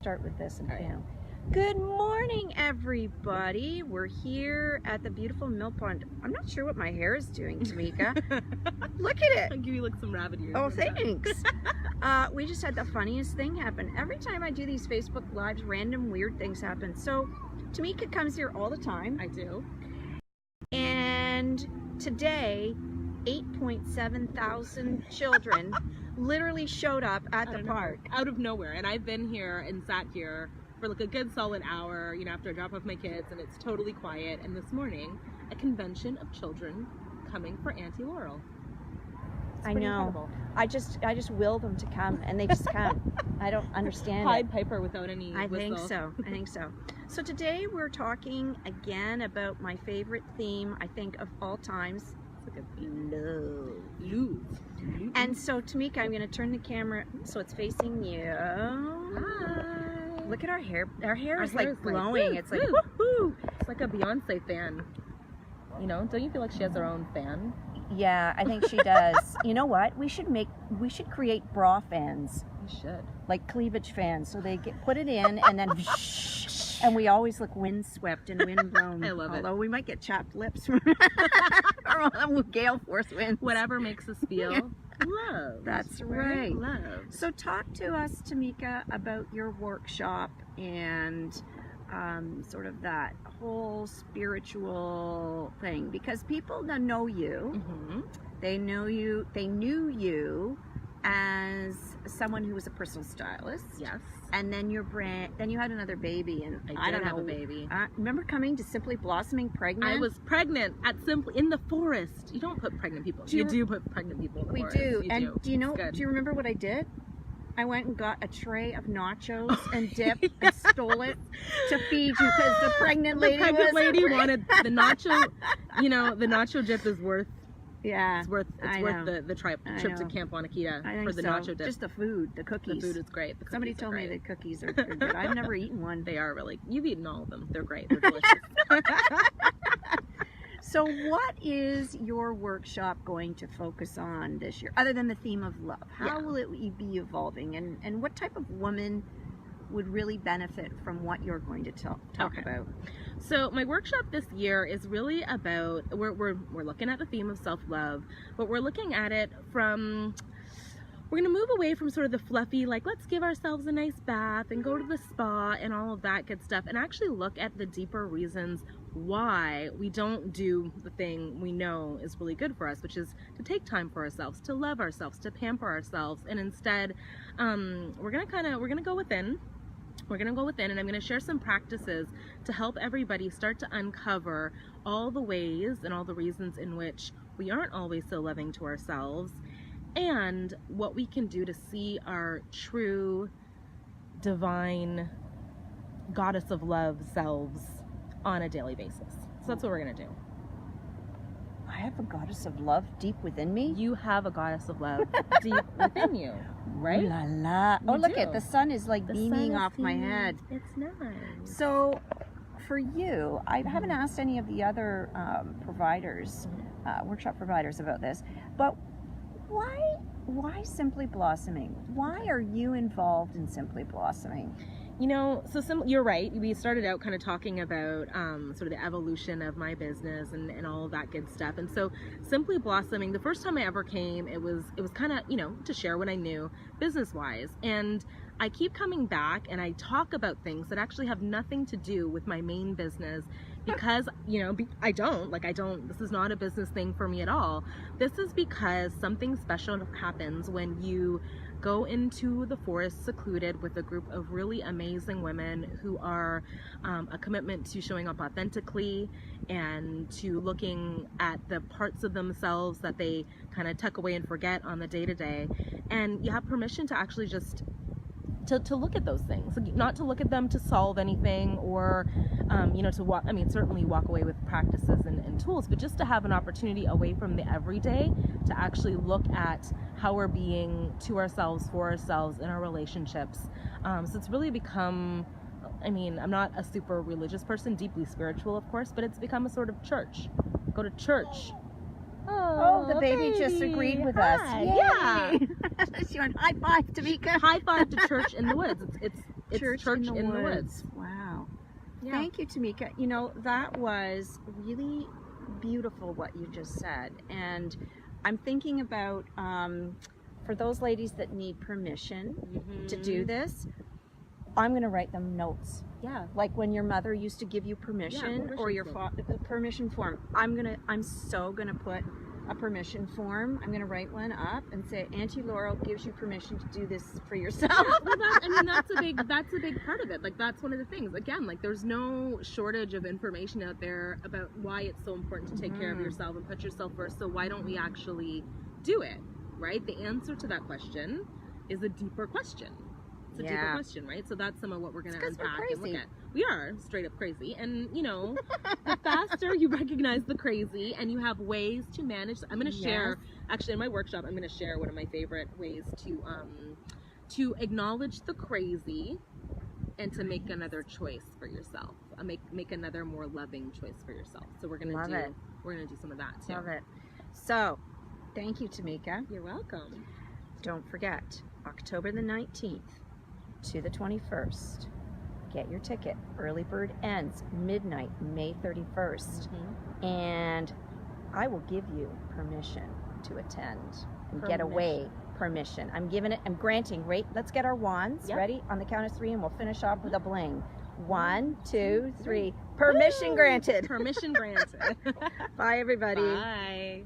Start with this and All right. film. Good morning, everybody. We're here at the beautiful mill pond. I'm not sure what my hair is doing, Tamika. Look at it. I'll give you like some rabbit ears. Oh, thanks. We just had the funniest thing happen. Every time I do these Facebook Lives, random weird things happen. So Tamika comes here all the time. I do. And today, 8.7 thousand children literally showed up at the park. Out of nowhere. And I've been here and sat here for like a good solid hour, you know, after I drop off my kids, and it's totally quiet. And this morning, a convention of children coming for Auntie Laurel. It's I pretty know. incredible. I just will them to come, and they just come. I don't understand Pied it. Piper without any I think whistle. so. I think so. So today we're talking again about my favorite theme, I think, of all times. It's like a theme. Love. And so, Tamika, I'm going to turn the camera so it's facing you. Hi. Look at our hair. Our hair Our is hair like is glowing. woo, It's like woo. woohoo. It's like a Beyonce fan. You know, don't you feel like she has her own fan? Yeah, I think she does. You know what? We should create bra fans, You should. like cleavage fans. So they put it in and then and we always look windswept and windblown. I love it. Although we might get chapped lips from gale force winds. Whatever makes us feel loved. That's right. Loved. So talk to us, Tamika, about your workshop and sort of that whole spiritual thing, because people that know you, Mm-hmm. they knew you as someone who was a personal stylist. Yes. And then then you had another baby, and I don't did have know, a baby. Remember coming to Simply Blossoming pregnant? I was pregnant in the forest. You don't put pregnant people. You do put pregnant people in the forest. We do. You And do. do you know? It's good. Do you remember what I did? I went and got a tray of nachos and dip and stole it to feed you because the pregnant lady wanted the nacho. You know, the nacho dip is worth. Yeah, It's worth the trip I to know. Camp Wanakita I think for the so. nacho dip. Just the food, the cookies. The food is great. The Somebody cookies are told me great. the cookies are good. I've never eaten one. They are really. You've eaten all of them. They're great. They're delicious. So what is your workshop going to focus on this year, other than the theme of love? How will it be evolving, and what type of woman would really benefit from what you're going to talk about? So my workshop this year is really about, we're looking at the theme of self-love, but we're looking at it from, we're going to move away from sort of the fluffy, like let's give ourselves a nice bath and go to the spa and all of that good stuff, and actually look at the deeper reasons why we don't do the thing we know is really good for us, which is to take time for ourselves, to love ourselves, to pamper ourselves. And instead, we're gonna go within. We're going to go within, and I'm going to share some practices to help everybody start to uncover all the ways and all the reasons in which we aren't always so loving to ourselves, and what we can do to see our true divine goddess of love selves on a daily basis. So that's what we're going to do. I have a goddess of love deep within me. You have a goddess of love deep within you, right? Ooh la la. Oh, You look do. at the sun is like The beaming sun is off my beaming. head. It's nice. So for you, I haven't asked any of the other providers, workshop providers about this, but why Simply Blossoming? Why are you involved in Simply Blossoming? You know, so you're right. We started out kind of talking about sort of the evolution of my business and all of that good stuff. And so Simply Blossoming, the first time I ever came, it was kind of, you know, to share what I knew business-wise. And I keep coming back and I talk about things that actually have nothing to do with my main business because, you know, this is not a business thing for me at all. This is because something special happens when you go into the forest secluded with a group of really amazing women who are a commitment to showing up authentically and to looking at the parts of themselves that they kind of tuck away and forget on the day-to-day. And you have permission to actually just to look at those things, not to look at them to solve anything or you know, certainly walk away with practices and tools, but just to have an opportunity away from the everyday to actually look at how we're being to ourselves, for ourselves, in our relationships. So it's really become, I mean, I'm not a super religious person, deeply spiritual, of course, but it's become a sort of church. Go to church. Oh, the baby just agreed with us. Yay. Yeah. She went, high five, Tamika. High five to church in the woods. It's Church in the Woods. Wow. Yeah. Thank you, Tamika. You know, that was really beautiful what you just said. And I'm thinking about, for those ladies that need permission to do this, I'm going to write them notes. Yeah. Like when your mother used to give you permission, or your permission form. I'm so going to put a permission form. I'm going to write one up and say, Auntie Laurel gives you permission to do this for yourself. Well, that's a big part of it. Like, that's one of the things. Again, like, there's no shortage of information out there about why it's so important to take care of yourself and put yourself first. So why don't we actually do it, right? The answer to that question is a deeper question. It's a deeper question, right? So that's some of what we're going to unpack and look at. We are straight up crazy. And, you know, the faster you recognize the crazy and you have ways to manage, I'm going to share, actually in my workshop, I'm going to share one of my favorite ways to acknowledge the crazy and to make another choice for yourself. Make another more loving choice for yourself. So we're going to do some of that too. Love it. So, thank you, Tamika. You're welcome. Don't forget, October the 19th to the 21st. Get your ticket. Early bird ends midnight, May 31st. And I will give you permission to attend and get away permission. I'm granting, let's get our wands. Ready? On the count of 3, and we'll finish off with a bling. 1, 2, 3. Permission granted. Permission granted. Bye, everybody. Bye.